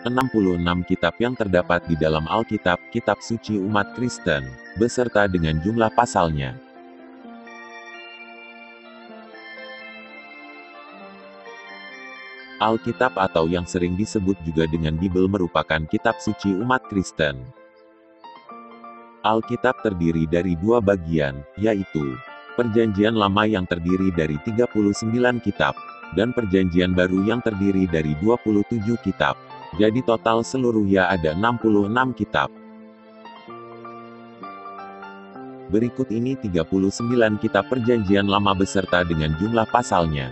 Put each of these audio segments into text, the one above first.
66 kitab yang terdapat di dalam Alkitab, kitab suci umat Kristen, beserta dengan jumlah pasalnya. Alkitab atau yang sering disebut juga dengan Bible merupakan kitab suci umat Kristen. Alkitab terdiri dari dua bagian, yaitu Perjanjian Lama yang terdiri dari 39 kitab, dan Perjanjian Baru yang terdiri dari 27 kitab. Jadi total seluruhnya ada 66 kitab. Berikut ini 39 kitab Perjanjian Lama beserta dengan jumlah pasalnya.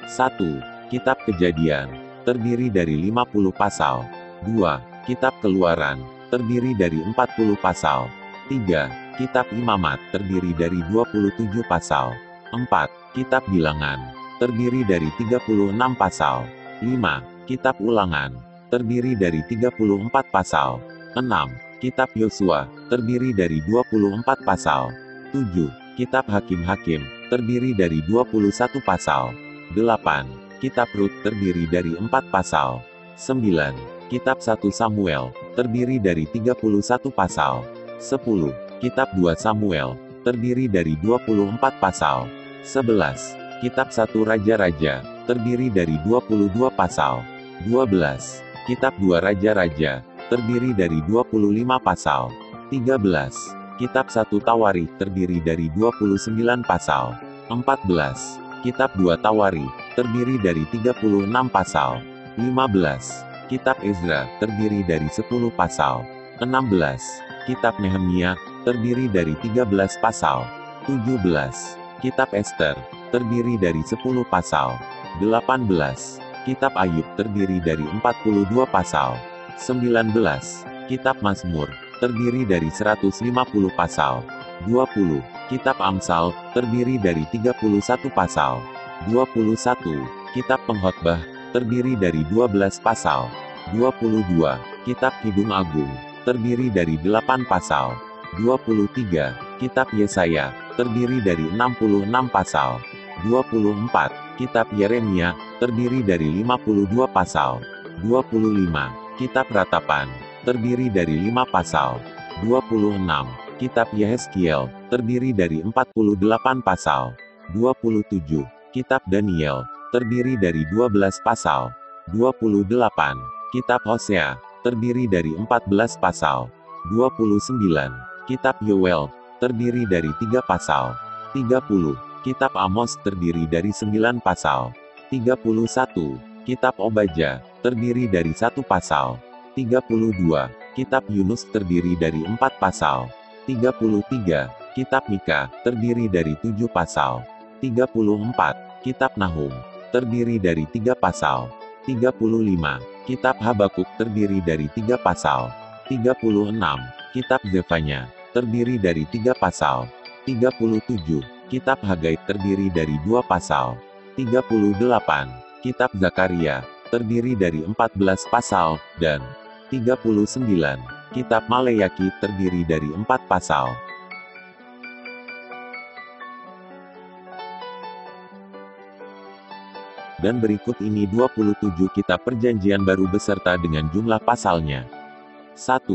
1. Kitab Kejadian, terdiri dari 50 pasal. 2. Kitab Keluaran, terdiri dari 40 pasal. 3. Kitab Imamat, terdiri dari 27 pasal. 4. Kitab Bilangan, terdiri dari 36 pasal. 5. Kitab Ulangan, terdiri dari 34 pasal. 6. Kitab Yosua, terdiri dari 24 pasal. 7. Kitab Hakim-Hakim, terdiri dari 21 pasal. 8. Kitab Rut, terdiri dari 4 pasal. 9. Kitab 1 Samuel, terdiri dari 31 pasal. 10. Kitab 2 Samuel, terdiri dari 24 pasal. 11. Kitab 1 Raja-Raja, terdiri dari 22 pasal. 12. Kitab 2 Raja-Raja, terdiri dari 25 pasal. 13. Kitab 1 Tawarikh, terdiri dari 29 pasal. 14. Kitab 2 Tawarikh, terdiri dari 36 pasal. 15. Kitab Ezra, terdiri dari 10 pasal. 16. Kitab Nehemia, terdiri dari 13 pasal. 17. Kitab Ester, terdiri dari 10 pasal. 18. Kitab Ayub, terdiri dari 42 pasal. 19. Kitab Mazmur, terdiri dari 150 pasal. 20. Kitab Amsal, terdiri dari 31 pasal. 21. Kitab Pengkhotbah, terdiri dari 12 pasal. 22. Kitab Kidung Agung, terdiri dari 8 pasal. 23. Kitab Yesaya, terdiri dari 66 pasal. 24. Kitab Yeremia, terdiri dari 52 pasal. 25. Kitab Ratapan, terdiri dari 5 pasal. 26. Kitab Yehezkiel, terdiri dari 48 pasal. 27. Kitab Daniel, terdiri dari 12 pasal. 28. Kitab Hosea, terdiri dari 14 pasal. 29. Kitab Yoel, terdiri dari 3 pasal. 30. Kitab Amos, terdiri dari 9 pasal. 31. Kitab Obadja, terdiri dari 1 pasal. 32. Kitab Yunus, terdiri dari 4 pasal. 33. Kitab Mika, terdiri dari 7 pasal. 34. Kitab Nahum, terdiri dari 3 pasal. 35. Kitab Habakuk, terdiri dari 3 pasal. 36. Kitab Zefanya, terdiri dari 3 pasal. 37. Kitab Hagai, terdiri dari 2 pasal. 38. Kitab Zakaria, terdiri dari 14 pasal, dan 39. Kitab Maleaki, terdiri dari 4 pasal. Dan berikut ini 27 kitab Perjanjian Baru beserta dengan jumlah pasalnya. 1.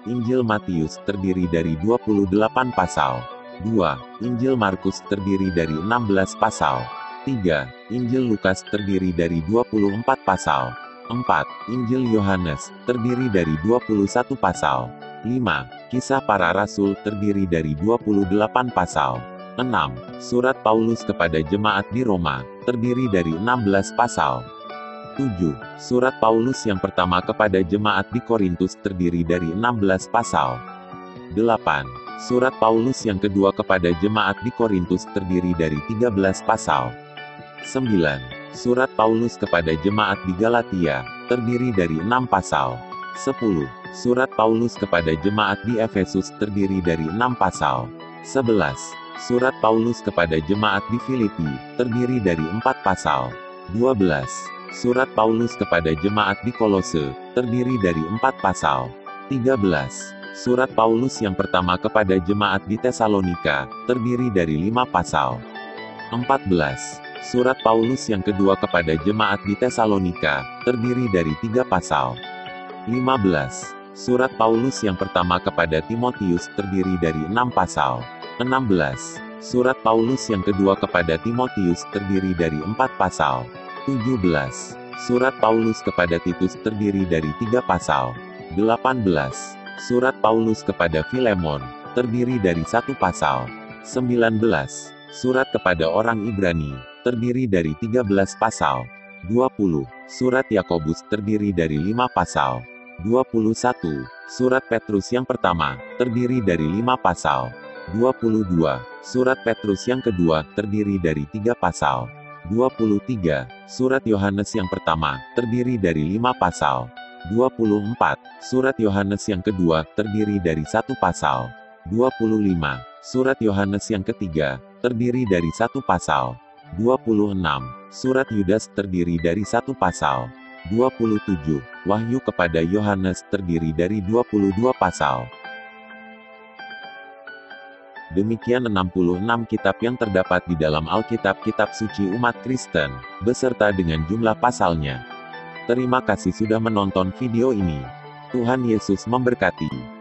Injil Matius, terdiri dari 28 pasal. 2. Injil Markus, terdiri dari 16 pasal. 3. Injil Lukas, terdiri dari 24 pasal. 4. Injil Yohanes, terdiri dari 21 pasal. 5. Kisah Para Rasul, terdiri dari 28 pasal. 6. Surat Paulus kepada jemaat di Roma, terdiri dari 16 pasal. 7. Surat Paulus yang pertama kepada jemaat di Korintus, terdiri dari 16 pasal. 8. Surat Paulus yang kedua kepada jemaat di Korintus, terdiri dari 13 pasal. 9. Surat Paulus kepada jemaat di Galatia, terdiri dari 6 pasal. 10. Surat Paulus kepada jemaat di Efesus, terdiri dari 6 pasal. 11. Surat Paulus kepada jemaat di Filipi, terdiri dari 4 pasal. 12. Surat Paulus kepada jemaat di Kolose, terdiri dari 4 pasal. 13. Surat Paulus yang pertama kepada jemaat di Tesalonika, terdiri dari 5 pasal. 14. Surat Paulus yang kedua kepada jemaat di Tesalonika, terdiri dari 3 pasal. 15. Surat Paulus yang pertama kepada Timotius terdiri dari 6 pasal. 16. Surat Paulus yang kedua kepada Timotius terdiri dari 4 pasal. 17. Surat Paulus kepada Titus terdiri dari 3 pasal. 18. Surat Paulus kepada Filemon terdiri dari 1 pasal. 19. Surat kepada orang Ibrani terdiri dari 13 pasal. 20. Surat Yakobus terdiri dari 5 pasal. 21. Surat Petrus yang pertama terdiri dari 5 pasal. 22. Surat Petrus yang kedua terdiri dari 3 pasal. 23. Surat Yohanes yang pertama terdiri dari 5 pasal. 24. Surat Yohanes yang kedua terdiri dari 1 pasal. 25. Surat Yohanes yang ketiga terdiri dari 1 pasal. 26. Surat Yudas terdiri dari 1 pasal. 27. Wahyu kepada Yohanes terdiri dari 22 pasal. Demikian 66 kitab yang terdapat di dalam Alkitab Kitab Suci umat Kristen, beserta dengan jumlah pasalnya. Terima kasih sudah menonton video ini. Tuhan Yesus memberkati.